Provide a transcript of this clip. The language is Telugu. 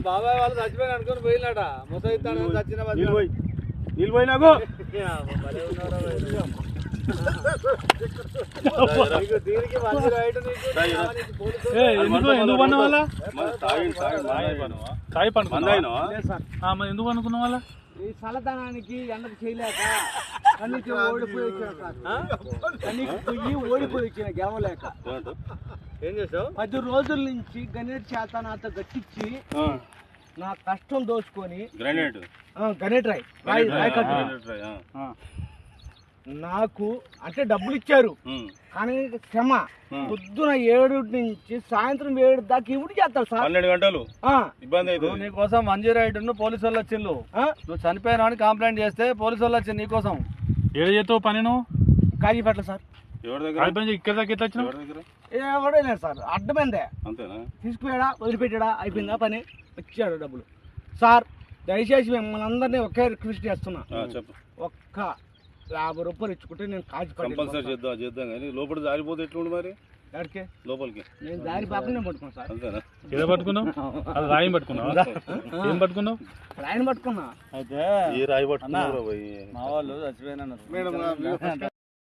బాబాయ్ వాళ్ళు చచ్చిపోయి అనుకుని పోయినట ముసైతాను చచ్చిన నీళ్ళు పోయి నాకు ఎందుకు పన్న వాళ్ళ ఎందుకు అనుకున్న వాళ్ళ ఈ చల్లదనానికి ఎండకు చేయలేక కన్నీకి ఓడిపోయి వచ్చిన గెలవలేక ఏం చేసావు 10 రోజుల నుంచి గణేట్ చేత నాతో గట్టించి నా కష్టం దోచుకొని గణేట్ రాయ్ నాకు అంటే డబ్బులు ఇచ్చారు కానీ క్షమ పొద్దున 7 నుంచి సాయంత్రం 7 దాకా ఇవి చేస్తారు సార్ 12 గంటలు ఇబ్బంది అవుతుంది నీకోసం మంజీరాయుడు పోలీసు వాళ్ళు వచ్చిండు నువ్వు చనిపోయినా అని కంప్లైంట్ చేస్తే పోలీసు వాళ్ళు వచ్చింది నీకోసం ఏడు చేస్తావు పని నువ్వు కాజీపేట సార్ ఇక్కడ దాకా ఎట్లా వచ్చినావు ఎవడలేదు సార్ అడ్డమైందే అంతేనా తీసుకుపోయాడా వదిలిపెట్టాడా అయిపోయిందా పని వచ్చాడు డబ్బులు సార్ దయచేసి మిమ్మల్ని అందరినీ ఒకే రిక్వెస్ట్ చేస్తున్నా ఒక్క 50 రూపాయలు ఇచ్చుకుంటే నేను కంపల్సరీ చేద్దాం కానీ లోపల జారిపోతే ఎట్లుండి మరి ఎక్కడికి లోపలికి నేను దారి పాపనే పట్టుకున్నాను సార్ అంతేనా ఏదో పట్టుకున్నావు అది రాయం పట్టుకున్నావు ఏం పట్టుకున్నావు రాయని పట్టుకున్నా అయితే ఈ రాయి పట్టుకున్నా మా వాళ్ళు చచ్చిపోయినా